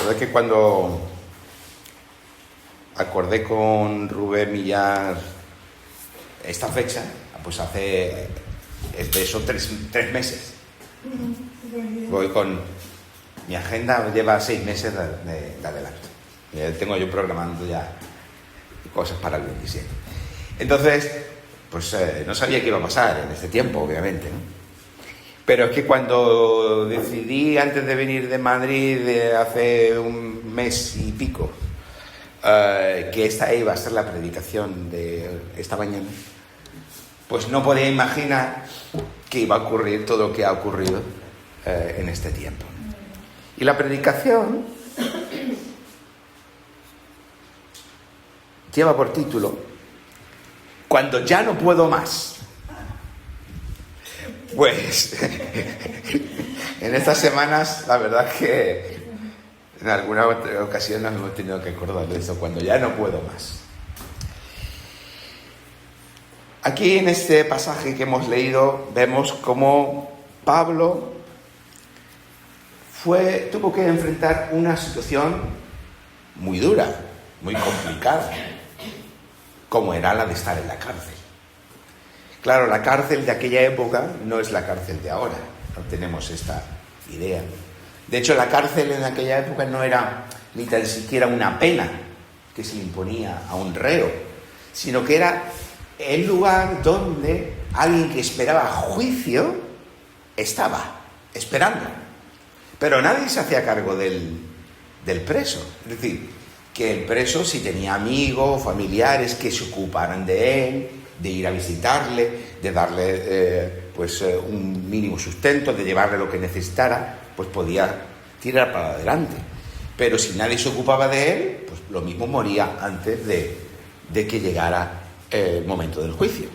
La verdad es que cuando acordé con Rubén Millar esta fecha, pues hace de eso 3 meses. Voy con mi agenda, lleva 6 meses de adelanto. Tengo yo programando ya cosas para el 27. Entonces, pues no sabía qué iba a pasar en este tiempo, obviamente, ¿no? Pero es que cuando decidí, antes de venir de Madrid, hace un mes y pico, que esta iba a ser la predicación de esta mañana, pues no podía imaginar que iba a ocurrir todo lo que ha ocurrido en este tiempo. Y la predicación lleva por título "Cuando ya no puedo más". Pues en estas semanas, la verdad es que en alguna otra ocasión nos hemos tenido que acordar de eso, cuando ya no puedo más. Aquí en este pasaje que hemos leído vemos cómo Pablo tuvo que enfrentar una situación muy dura, muy complicada, como era la de estar en la cárcel. Claro, la cárcel de aquella época no es la cárcel de ahora, no tenemos esta idea. De hecho, la cárcel en aquella época no era ni tan siquiera una pena que se le imponía a un reo, sino que era el lugar donde alguien que esperaba juicio estaba esperando. Pero nadie se hacía cargo del preso. Es decir, que el preso, si tenía amigos o familiares que se ocuparan de él, de ir a visitarle, de darle un mínimo sustento, de llevarle lo que necesitara, pues podía tirar para adelante. Pero si nadie se ocupaba de él, pues lo mismo moría antes de que llegara el momento del juicio.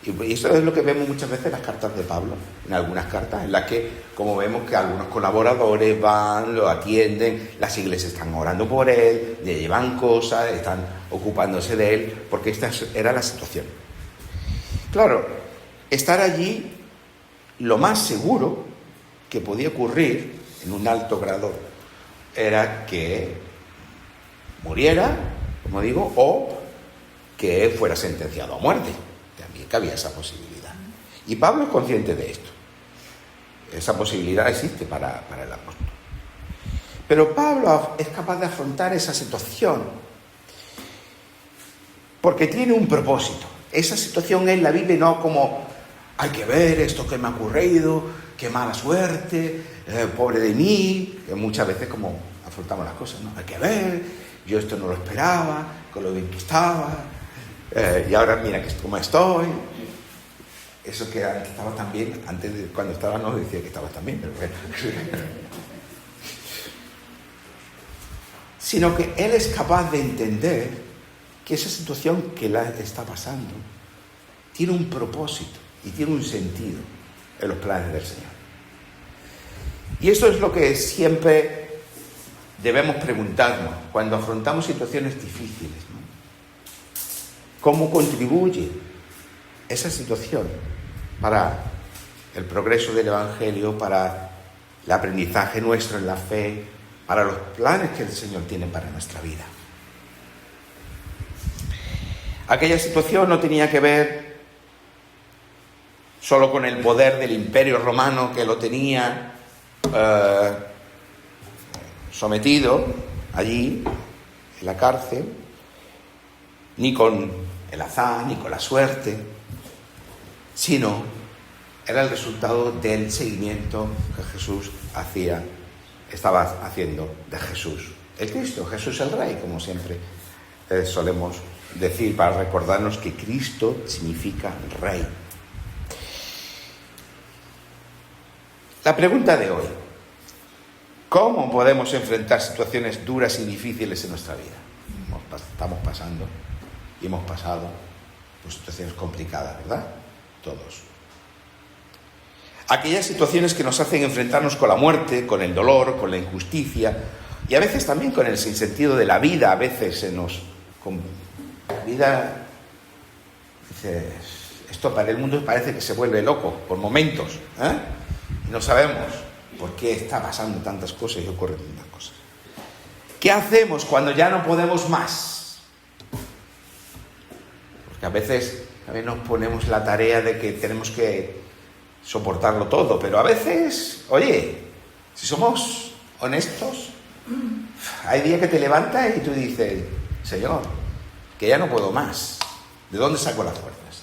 Y eso es lo que vemos muchas veces en las cartas de Pablo, en algunas cartas en las que, como vemos que algunos colaboradores van, lo atienden, las iglesias están orando por él, le llevan cosas, están ocupándose de él, porque esta era la situación. Claro, estar allí, lo más seguro que podía ocurrir en un alto grado era que muriera, como digo, o que fuera sentenciado a muerte. También cabía esa posibilidad. Y Pablo es consciente de esto. Esa posibilidad existe para el apóstol. Pero Pablo es capaz de afrontar esa situación porque tiene un propósito. Esa situación él la vive no como hay que ver esto que me ha ocurrido, qué mala suerte, pobre de mí, que muchas veces como afrontamos las cosas, ¿no? Hay que ver, yo esto no lo esperaba, con lo bien que estaba, y ahora mira cómo estoy. Eso que antes estaba tan bien, antes de cuando estaba no decía que estaba tan bien, pero bueno. Sino que él es capaz de entender que esa situación que la está pasando tiene un propósito y tiene un sentido en los planes del Señor. Y esto es lo que siempre debemos preguntarnos cuando afrontamos situaciones difíciles, ¿no? ¿Cómo contribuye esa situación para el progreso del Evangelio, para el aprendizaje nuestro en la fe, para los planes que el Señor tiene para nuestra vida? Aquella situación no tenía que ver solo con el poder del Imperio Romano que lo tenía sometido allí, en la cárcel, ni con el azar, ni con la suerte, sino era el resultado del seguimiento que Jesús estaba haciendo de Jesús, el Cristo, Jesús el Rey, como siempre solemos decir para recordarnos que Cristo significa Rey. La pregunta de hoy: ¿cómo podemos enfrentar situaciones duras y difíciles en nuestra vida? Estamos pasando y hemos pasado por situaciones complicadas, ¿verdad? Todos. Aquellas situaciones que nos hacen enfrentarnos con la muerte, con el dolor, con la injusticia y a veces también con el sinsentido de la vida. A veces la vida, dices, esto para el mundo parece que se vuelve loco por momentos, y no sabemos por qué está pasando tantas cosas y ocurren tantas cosas. ¿Qué hacemos cuando ya no podemos más? Porque a veces también nos ponemos la tarea de que tenemos que soportarlo todo, pero a veces, oye, si somos honestos, hay días que te levantas y tú dices, Señor, que ya no puedo más. ¿De dónde saco las fuerzas?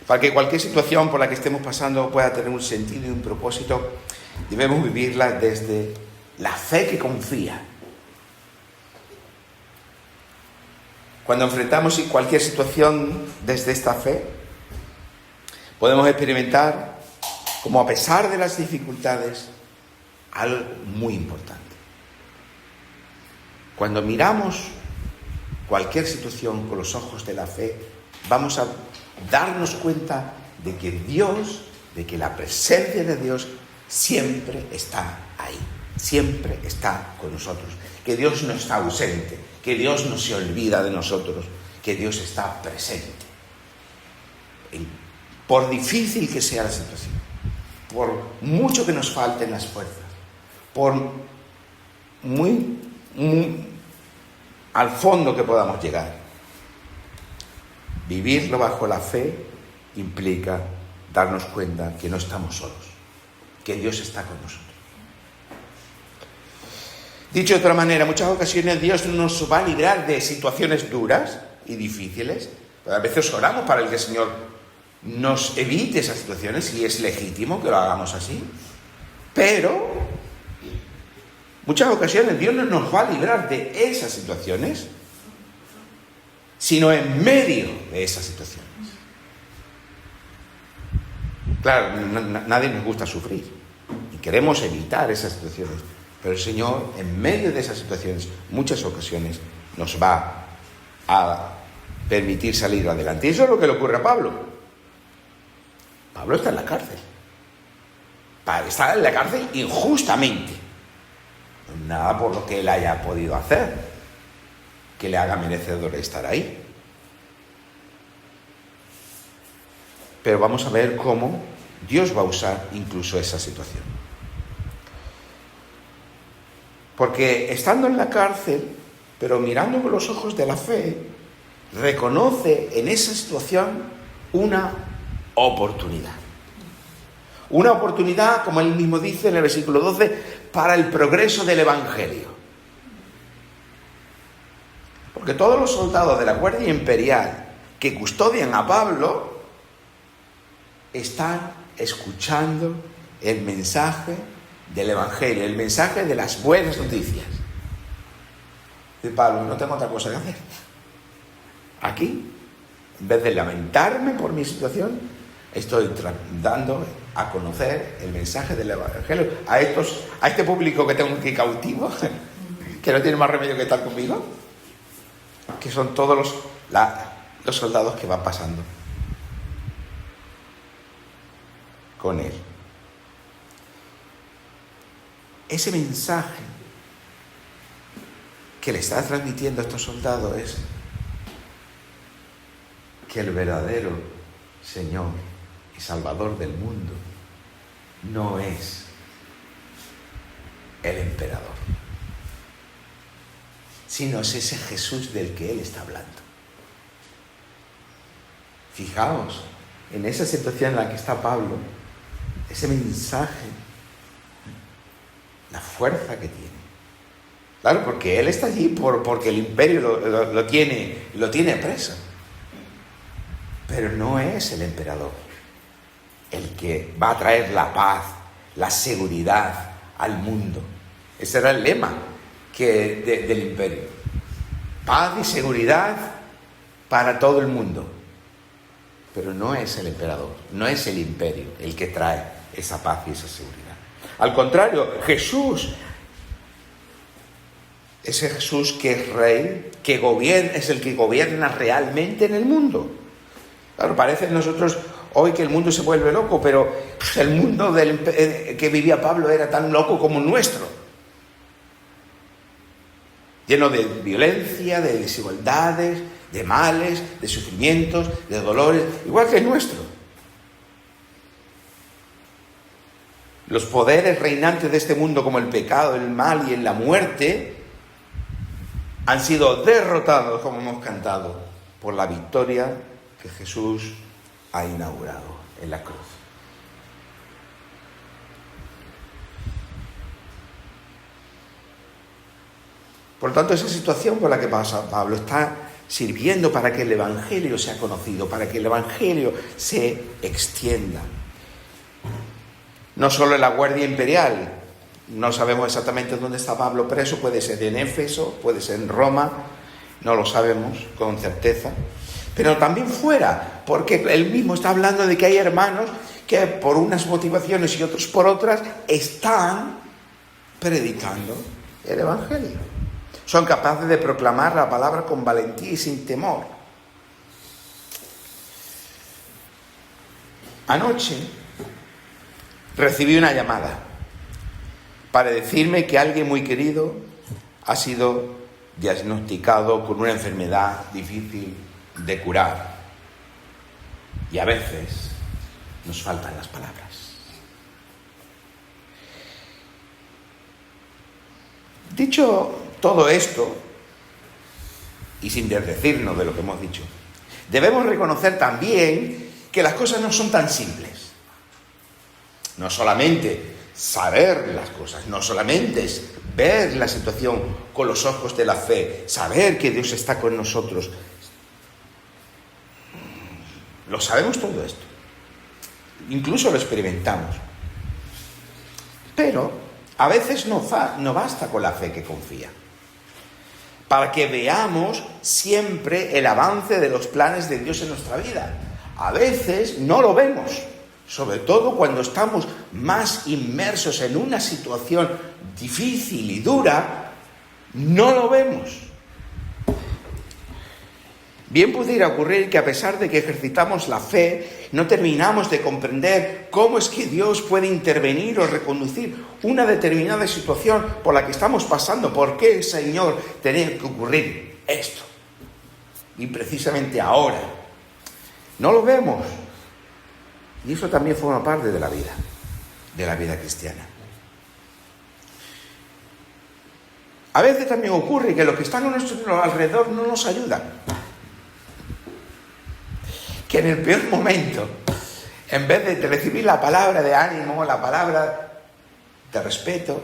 Para que cualquier situación por la que estemos pasando pueda tener un sentido y un propósito, debemos vivirla desde la fe que confía. Cuando enfrentamos cualquier situación desde esta fe, podemos experimentar como, a pesar de las dificultades, algo muy importante. Cuando miramos cualquier situación con los ojos de la fe, vamos a darnos cuenta de que Dios, de que la presencia de Dios siempre está ahí, siempre está con nosotros, que Dios no está ausente, que Dios no se olvida de nosotros, que Dios está presente. Por difícil que sea la situación, por mucho que nos falten las fuerzas, por muy al fondo que podamos llegar, vivirlo bajo la fe implica darnos cuenta que no estamos solos, que Dios está con nosotros. Dicho de otra manera, en muchas ocasiones Dios nos va a librar de situaciones duras y difíciles. A veces oramos para que el Señor nos evite esas situaciones, y es legítimo que lo hagamos así. Pero muchas ocasiones Dios no nos va a librar de esas situaciones, sino en medio de esas situaciones. Claro, nadie nos gusta sufrir y queremos evitar esas situaciones, pero el Señor, en medio de esas situaciones, muchas ocasiones nos va a permitir salir adelante. Y eso es lo que le ocurre a Pablo. Pablo está en la cárcel. Está en la cárcel injustamente. Nada por lo que él haya podido hacer que le haga merecedor de estar ahí. Pero vamos a ver cómo Dios va a usar incluso esa situación. Porque estando en la cárcel, pero mirando con los ojos de la fe, reconoce en esa situación una oportunidad. Una oportunidad, como él mismo dice en el versículo 12, para el progreso del Evangelio. Porque todos los soldados de la Guardia Imperial que custodian a Pablo están escuchando el mensaje del Evangelio, el mensaje de las buenas noticias. Dice Pablo, no tengo otra cosa que hacer. Aquí, en vez de lamentarme por mi situación, estoy dando a conocer el mensaje del Evangelio a este público que tengo aquí cautivo, que no tiene más remedio que estar conmigo, que son todos los soldados que van pasando con él. Ese mensaje que le está transmitiendo a estos soldados es que el verdadero Señor y Salvador del mundo no es el emperador, sino es ese Jesús del que él está hablando. Fijaos en esa situación en la que está Pablo, ese mensaje, la fuerza que tiene. Claro, porque él está allí porque el imperio lo tiene preso. Pero no es el emperador el que va a traer la paz, la seguridad al mundo. Ese era el lema del imperio. Paz y seguridad para todo el mundo. Pero no es el emperador, no es el imperio el que trae esa paz y esa seguridad. Al contrario, Jesús, ese Jesús que es rey, que gobierna, es el que gobierna realmente en el mundo. Claro, parece a nosotros hoy que el mundo se vuelve loco, pero el mundo que vivía Pablo era tan loco como el nuestro. Lleno de violencia, de desigualdades, de males, de sufrimientos, de dolores, igual que el nuestro. Los poderes reinantes de este mundo, como el pecado, el mal y en la muerte, han sido derrotados, como hemos cantado, por la victoria que Jesús ha inaugurado en la cruz. Por lo tanto, esa situación por la que pasa Pablo está sirviendo para que el Evangelio sea conocido, para que el Evangelio se extienda. No solo en la Guardia Imperial, no sabemos exactamente dónde está Pablo preso, puede ser en Éfeso, puede ser en Roma, no lo sabemos con certeza, pero también fuera, porque él mismo está hablando de que hay hermanos que por unas motivaciones y otros por otras están predicando el Evangelio. Son capaces de proclamar la palabra con valentía y sin temor. Anoche recibí una llamada para decirme que alguien muy querido ha sido diagnosticado con una enfermedad difícil de curar. Y a veces nos faltan las palabras. Dicho todo esto, y sin desdecirnos de lo que hemos dicho, debemos reconocer también que las cosas no son tan simples. No solamente saber las cosas, no solamente es ver la situación con los ojos de la fe, saber que Dios está con nosotros. Lo sabemos todo esto. Incluso lo experimentamos. Pero a veces no basta con la fe que confía. Para que veamos siempre el avance de los planes de Dios en nuestra vida. A veces no lo vemos, sobre todo cuando estamos más inmersos en una situación difícil y dura, no lo vemos. Bien pudiera ocurrir que a pesar de que ejercitamos la fe, no terminamos de comprender cómo es que Dios puede intervenir o reconducir una determinada situación por la que estamos pasando. ¿Por qué, Señor, tenía que ocurrir esto? Y precisamente ahora. No lo vemos. Y eso también forma parte de la vida cristiana. A veces también ocurre que los que están a nuestro alrededor no nos ayudan. Que en el peor momento, en vez de recibir la palabra de ánimo, la palabra de respeto,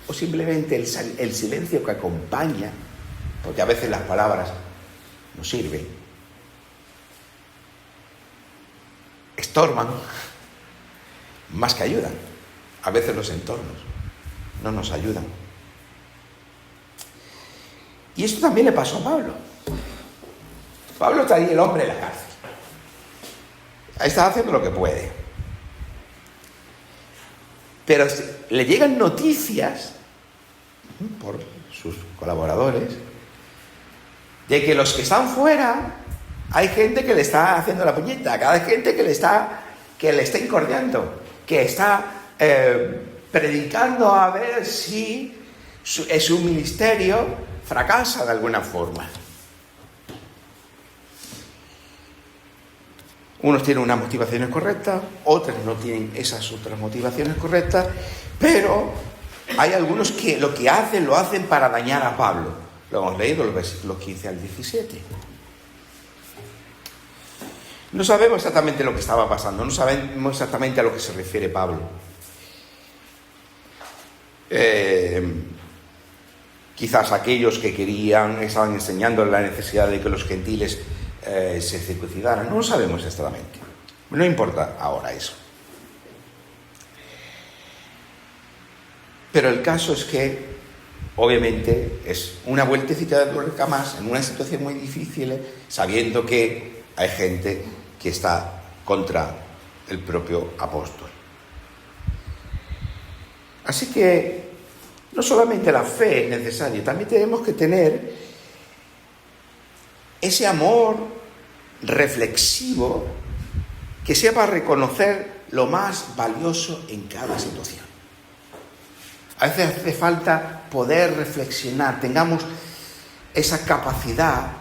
o simplemente el silencio que acompaña, porque a veces las palabras no sirven, estorban más que ayudan. A veces los entornos no nos ayudan. Y esto también le pasó a Pablo. Pablo está ahí, el hombre en la cárcel. Ahí está haciendo lo que puede. Pero le llegan noticias por sus colaboradores de que los que están fuera hay gente que le está haciendo la puñeta, hay gente que le está incordiando, que está predicando a ver si su ministerio fracasa de alguna forma. Unos tienen unas motivaciones correctas, otros no tienen esas otras motivaciones correctas, pero hay algunos que lo que hacen, lo hacen para dañar a Pablo. Lo hemos leído los versículos 15 al 17. No sabemos exactamente lo que estaba pasando, no sabemos exactamente a lo que se refiere Pablo. Quizás aquellos que estaban enseñando la necesidad de que los gentiles se circuncidaran. No lo sabemos exactamente. No importa ahora eso. Pero el caso es que, obviamente, es una vueltecita de tuerca más en una situación muy difícil, sabiendo que hay gente que está contra el propio apóstol. Así que no solamente la fe es necesaria, también tenemos que tener ese amor reflexivo que sepa reconocer lo más valioso en cada situación. A veces hace falta poder reflexionar, tengamos esa capacidad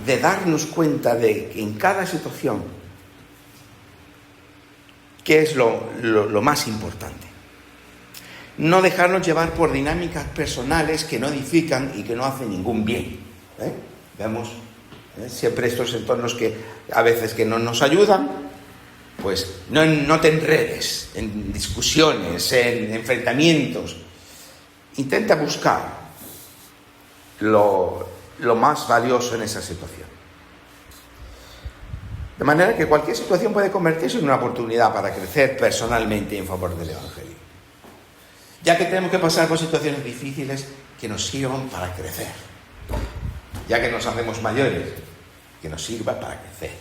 de darnos cuenta de que en cada situación qué es lo más importante. no dejarnos llevar por dinámicas personales que no edifican y que no hacen ningún bien. Vemos siempre estos entornos que a veces que no nos ayudan. Pues no te enredes en discusiones, en enfrentamientos. Intenta buscar lo más valioso en esa situación. De manera que cualquier situación puede convertirse en una oportunidad para crecer personalmente en favor del Evangelio. Ya que tenemos que pasar por situaciones difíciles, que nos sirvan para crecer. Ya que nos hacemos mayores, que nos sirva para crecer.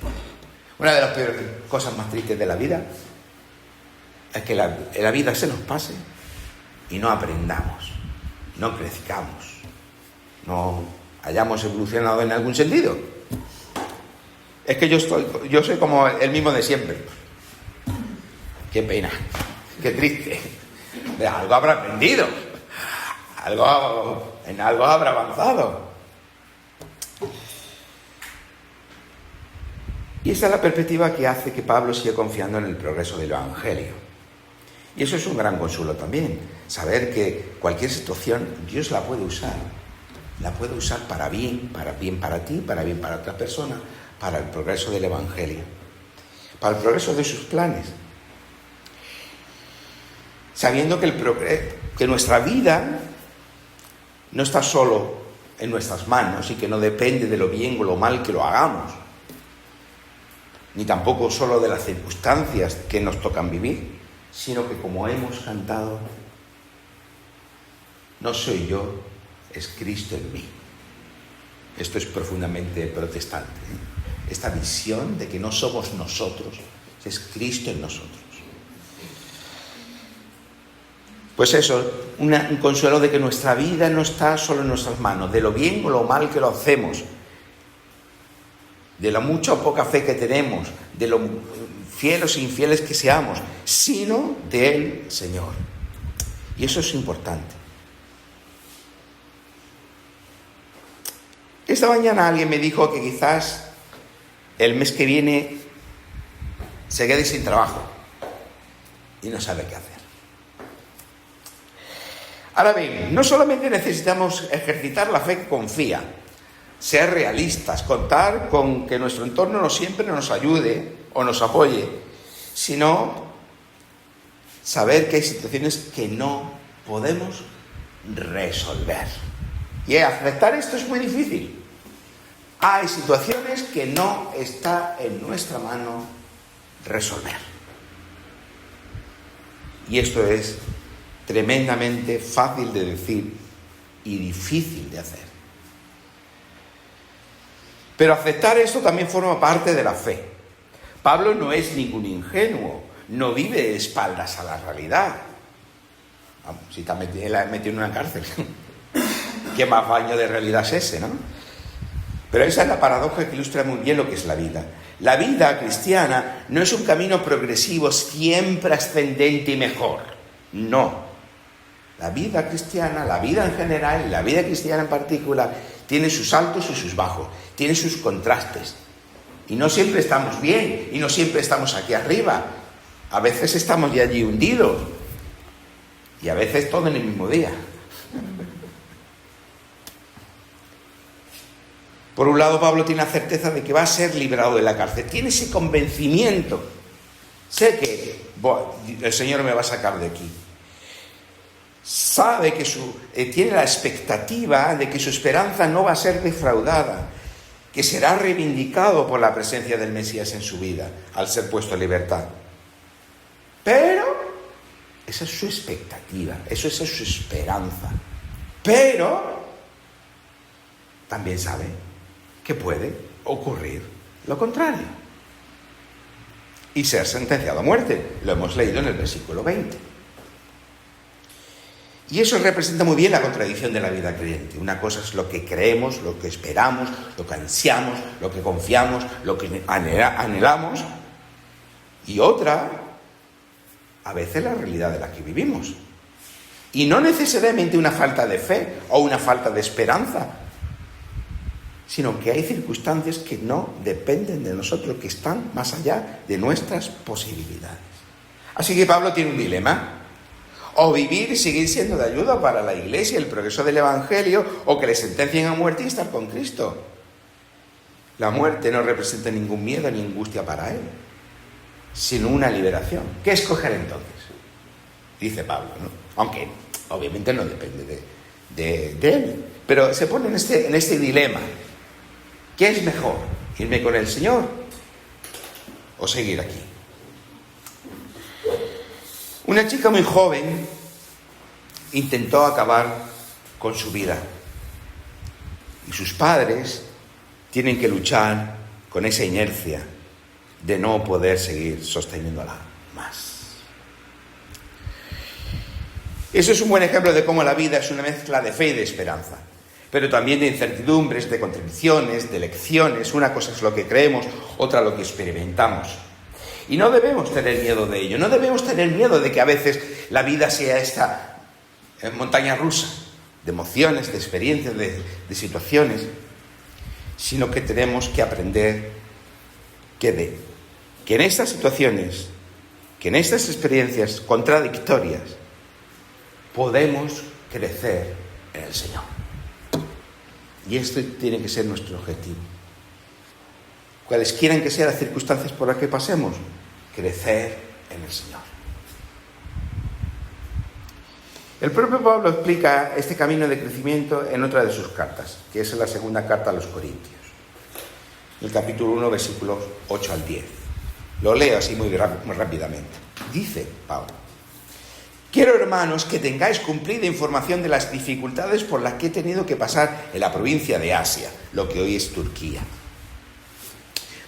Una de las peores cosas más tristes de la vida es que la vida se nos pase y no aprendamos, no crezcamos, no hayamos evolucionado en algún sentido. Es que yo soy como el mismo de siempre. Qué pena, qué triste. De algo habrá aprendido, en algo habrá avanzado. Y esa es la perspectiva que hace que Pablo siga confiando en el progreso del Evangelio. Y eso es un gran consuelo también, saber que cualquier situación Dios la puede usar. La puede usar para bien para ti, para bien para otra persona, para el progreso del Evangelio, para el progreso de sus planes. Sabiendo que nuestra vida no está solo en nuestras manos y que no depende de lo bien o lo mal que lo hagamos, ni tampoco solo de las circunstancias que nos tocan vivir, sino que, como hemos cantado, no soy yo, es Cristo en mí. Esto es profundamente protestante, esta visión de que no somos nosotros, es Cristo en nosotros. Pues eso, un consuelo de que nuestra vida no está solo en nuestras manos, de lo bien o lo mal que lo hacemos, de la mucha o poca fe que tenemos, de lo fieles e infieles que seamos, sino del Señor. Y eso es importante. Esta mañana alguien me dijo que quizás el mes que viene se quede sin trabajo y no sabe qué hacer. Ahora bien, no solamente necesitamos ejercitar la fe que confía, ser realistas, contar con que nuestro entorno no siempre nos ayude o nos apoye, sino saber que hay situaciones que no podemos resolver. Y aceptar esto es muy difícil. Hay situaciones que no está en nuestra mano resolver. Y esto es tremendamente fácil de decir y difícil de hacer. Pero aceptar esto también forma parte de la fe. Pablo no es ningún ingenuo, no vive de espaldas a la realidad. Vamos, si te ha metido en una cárcel, ¿qué más baño de realidad es ese, no? Pero esa es la paradoja que ilustra muy bien lo que es la vida. La vida cristiana no es un camino progresivo, siempre ascendente y mejor. No. La vida cristiana, la vida en general y la vida cristiana en particular tiene sus altos y sus bajos, tiene sus contrastes. Y no siempre estamos bien, y no siempre estamos aquí arriba. A veces estamos ya allí hundidos. Y a veces todo en el mismo día. Por un lado, Pablo tiene la certeza de que va a ser librado de la cárcel. Tiene ese convencimiento. Sé que el Señor me va a sacar de aquí. Sabe que tiene la expectativa de que su esperanza no va a ser defraudada, que será reivindicado por la presencia del Mesías en su vida, al ser puesto en libertad. Pero esa es su expectativa, esa es su esperanza. Pero también sabe que puede ocurrir lo contrario y ser sentenciado a muerte. Lo hemos leído en el versículo 20. Y eso representa muy bien la contradicción de la vida creyente. Una cosa es lo que creemos, lo que esperamos, lo que ansiamos, lo que confiamos, lo que anhelamos. Y otra, a veces la realidad de la que vivimos. Y no necesariamente una falta de fe o una falta de esperanza, sino que hay circunstancias que no dependen de nosotros, que están más allá de nuestras posibilidades. Así que Pablo tiene un dilema. O vivir y seguir siendo de ayuda para la Iglesia, el progreso del Evangelio, o que le sentencien a muerte y estar con Cristo. La muerte no representa ningún miedo ni angustia para él, sino una liberación. ¿Qué escoger entonces? Dice Pablo, ¿no? Aunque obviamente no depende de él, pero se pone en este dilema. ¿Qué es mejor? ¿Irme con el Señor o seguir aquí? Una chica muy joven intentó acabar con su vida y sus padres tienen que luchar con esa inercia de no poder seguir sosteniéndola más. Eso es un buen ejemplo de cómo la vida es una mezcla de fe y de esperanza, pero también de incertidumbres, de contradicciones, de lecciones. Una cosa es lo que creemos, otra lo que experimentamos. Y no debemos tener miedo de ello, no debemos tener miedo de que a veces la vida sea esta montaña rusa de emociones, de experiencias, de situaciones, sino que tenemos que aprender que en estas situaciones, que en estas experiencias contradictorias, podemos crecer en el Señor. Y este tiene que ser nuestro objetivo. Cualesquiera que sean las circunstancias por las que pasemos, crecer en el Señor. El propio Pablo explica este camino de crecimiento en otra de sus cartas, que es en la segunda carta a los Corintios, el capítulo 1, versículos 8 al 10. Lo leo así muy rápidamente. Dice Pablo: quiero, hermanos, que tengáis cumplida información de las dificultades por las que he tenido que pasar en la provincia de Asia, lo que hoy es Turquía.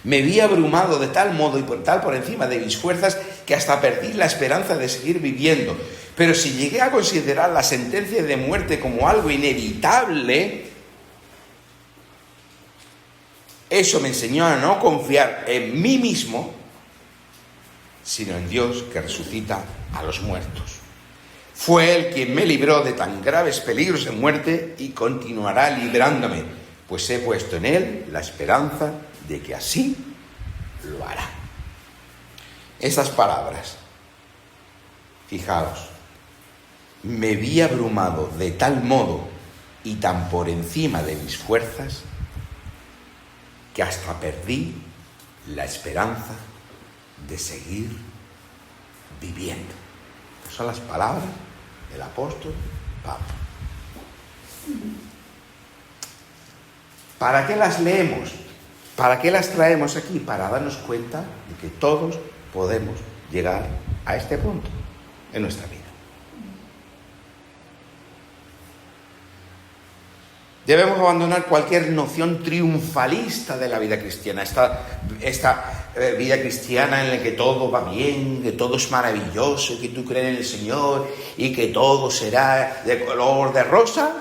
Me vi abrumado de tal modo y por encima de mis fuerzas que hasta perdí la esperanza de seguir viviendo. Pero si llegué a considerar la sentencia de muerte como algo inevitable, eso me enseñó a no confiar en mí mismo, sino en Dios que resucita a los muertos. Fue Él quien me libró de tan graves peligros de muerte y continuará librándome, pues he puesto en Él la esperanza de que así lo hará. Esas palabras, fijaos, me vi abrumado de tal modo y tan por encima de mis fuerzas que hasta perdí la esperanza de seguir viviendo. Son las palabras del apóstol Pablo. ¿Para qué las leemos? ¿Para qué las traemos aquí? Para darnos cuenta de que todos podemos llegar a este punto en nuestra vida. Debemos abandonar cualquier noción triunfalista de la vida cristiana, esta vida cristiana en la que todo va bien, que todo es maravilloso, que tú crees en el Señor y que todo será de color de rosa.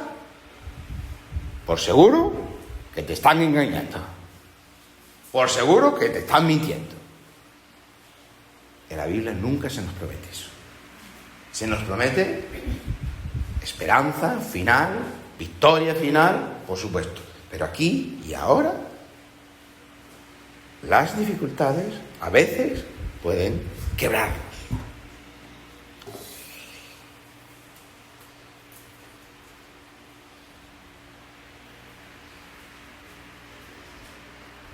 Por seguro que te están engañando. Por seguro que te están mintiendo. En la Biblia nunca se nos promete eso. Se nos promete esperanza final, victoria final, por supuesto. Pero aquí y ahora, las dificultades a veces pueden quebrarnos.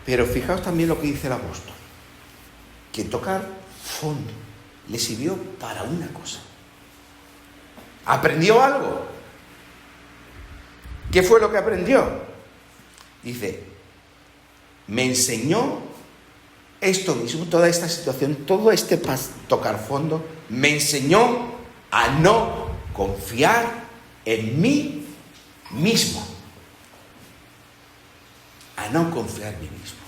Pero fijaos también lo que dice el apóstol, que tocar fondo le sirvió para una cosa. ¿Aprendió algo? ¿Qué fue lo que aprendió? Dice, me enseñó esto mismo, toda esta situación, todo este tocar fondo, me enseñó a no confiar en mí mismo. A no confiar en mí mismo.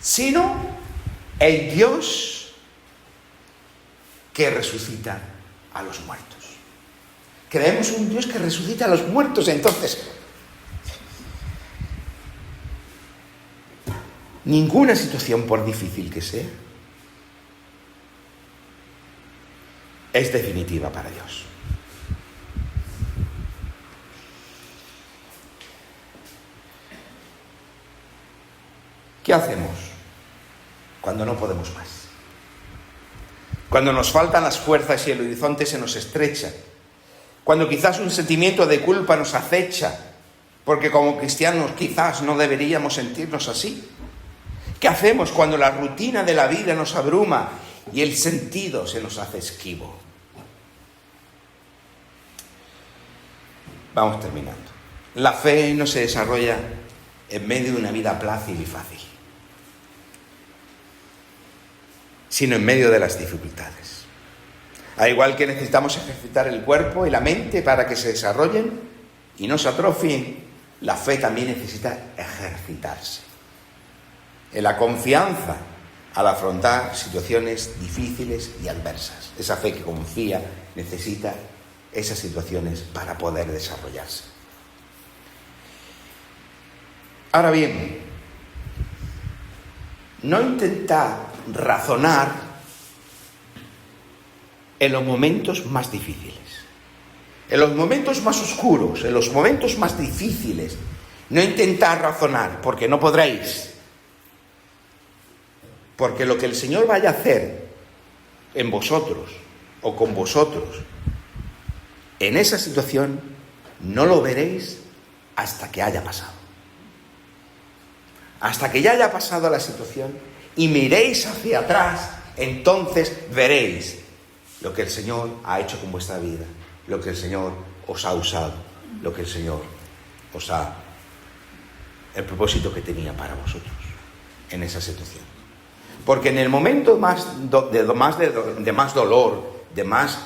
Sino en Dios que resucita a los muertos. Creemos un Dios que resucita a los muertos, entonces ninguna situación, por difícil que sea, es definitiva para Dios. ¿Qué hacemos cuando no podemos más? cuando nos faltan las fuerzas y el horizonte se nos estrecha, cuando quizás un sentimiento de culpa nos acecha, porque como cristianos quizás no deberíamos sentirnos así. ¿Qué hacemos cuando la rutina de la vida nos abruma y el sentido se nos hace esquivo? Vamos terminando. La fe no se desarrolla en medio de una vida plácida y fácil, sino en medio de las dificultades. Al igual que necesitamos ejercitar el cuerpo y la mente para que se desarrollen y no se atrofien, la fe también necesita ejercitarse en la confianza al afrontar situaciones difíciles y adversas. Esa fe que confía necesita esas situaciones para poder desarrollarse. Ahora bien, no intentar razonar en los momentos más difíciles, en los momentos más oscuros, en los momentos más difíciles. No intentar razonar, porque no podréis. Porque lo que el Señor vaya a hacer en vosotros o con vosotros en esa situación no lo veréis hasta que haya pasado. Hasta que ya haya pasado la situación y miréis hacia atrás, entonces veréis lo que el Señor ha hecho con vuestra vida, lo que el Señor os ha usado, lo que el Señor os ha... el propósito que tenía para vosotros en esa situación. Porque en el momento de más dolor, de más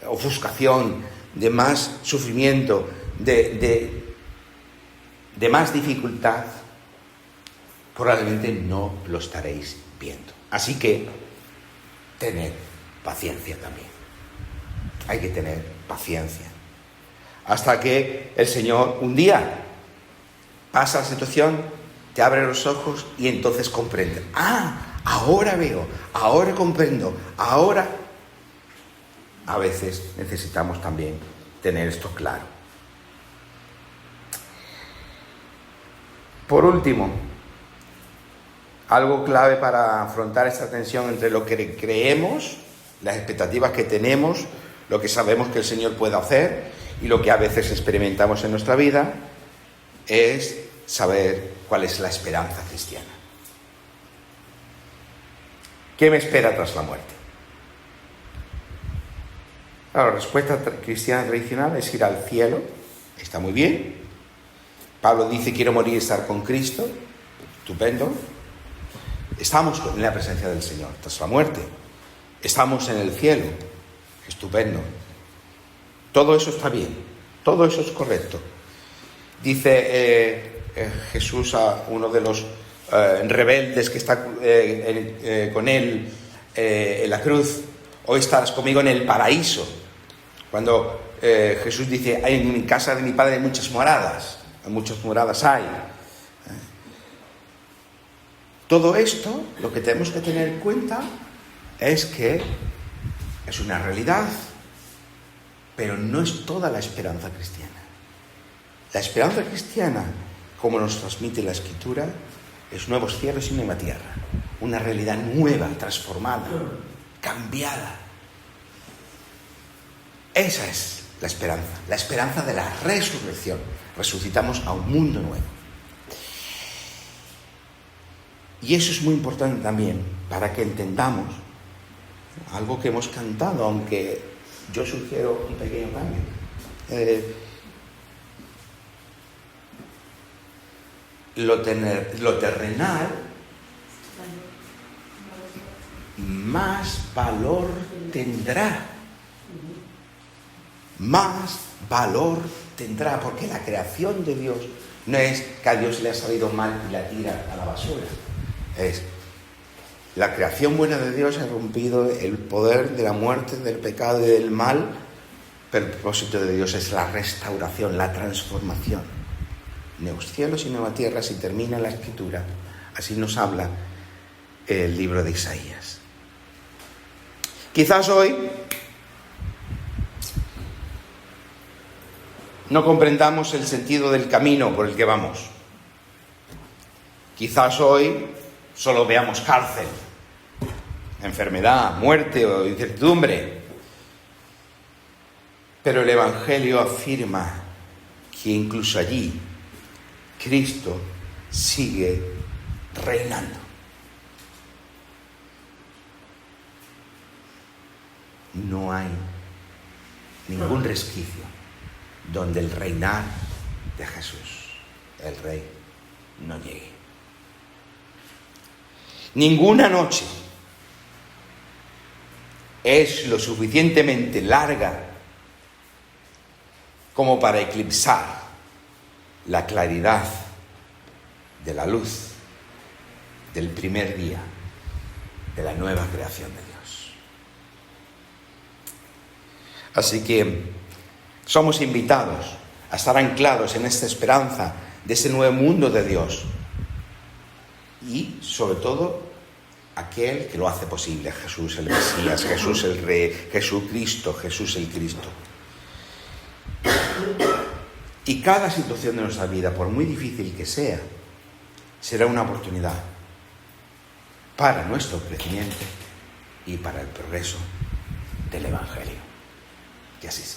ofuscación, de más sufrimiento, de más dificultad, probablemente no lo estaréis viendo. Así que tened paciencia también. Hay que tener paciencia. Hasta que el Señor un día pasa la situación, te abre los ojos y entonces comprende. Ahora veo, ahora comprendo, ahora... A veces necesitamos también tener esto claro. Por último, algo clave para afrontar esta tensión entre lo que creemos, las expectativas que tenemos, lo que sabemos que el Señor puede hacer y lo que a veces experimentamos en nuestra vida, es saber cuál es la esperanza cristiana. ¿Qué me espera tras la muerte? La respuesta cristiana tradicional es ir al cielo. Está muy bien. Pablo dice, quiero morir y estar con Cristo. Estupendo. Estamos en la presencia del Señor tras la muerte. Estamos en el cielo. Estupendo. Todo eso está bien. Todo eso es correcto. Dice Jesús a uno de los rebeldes que está con él en la cruz, hoy estarás conmigo en el paraíso. Cuando Jesús dice, en casa de mi Padre hay muchas moradas hay. Todo esto, lo que tenemos que tener en cuenta es que es una realidad, pero no es toda la esperanza cristiana. La esperanza cristiana, como nos transmite la Escritura, es nuevos cielos y nueva tierra. Una realidad nueva, transformada, cambiada. Esa es la esperanza de la resurrección. Resucitamos a un mundo nuevo. Y eso es muy importante también para que entendamos algo que hemos cantado, aunque yo sugiero un pequeño cambio. Lo terrenal más valor tendrá. Más valor tendrá, porque la creación de Dios no es que a Dios le ha salido mal y la tira a la basura. Es la creación buena de Dios ha rompido el poder de la muerte, del pecado y del mal, pero el propósito de Dios es la restauración, la transformación. Nuevos cielos y nueva tierra, así termina la Escritura, así nos habla el libro de Isaías. Quizás hoy no comprendamos el sentido del camino por el que vamos. Quizás hoy solo veamos cárcel enfermedad, muerte o incertidumbre. Pero el Evangelio afirma que incluso allí Cristo sigue reinando. No hay ningún resquicio donde el reinar de Jesús, el Rey, no llegue. Ninguna noche es lo suficientemente larga como para eclipsar la claridad de la luz del primer día de la nueva creación de Dios. Así que somos invitados a estar anclados en esta esperanza de ese nuevo mundo de Dios y, sobre todo, aquel que lo hace posible, Jesús el Mesías, Jesús el Rey, Jesucristo, Jesús el Cristo. Y cada situación de nuestra vida, por muy difícil que sea, será una oportunidad para nuestro crecimiento y para el progreso del Evangelio. Que así sea.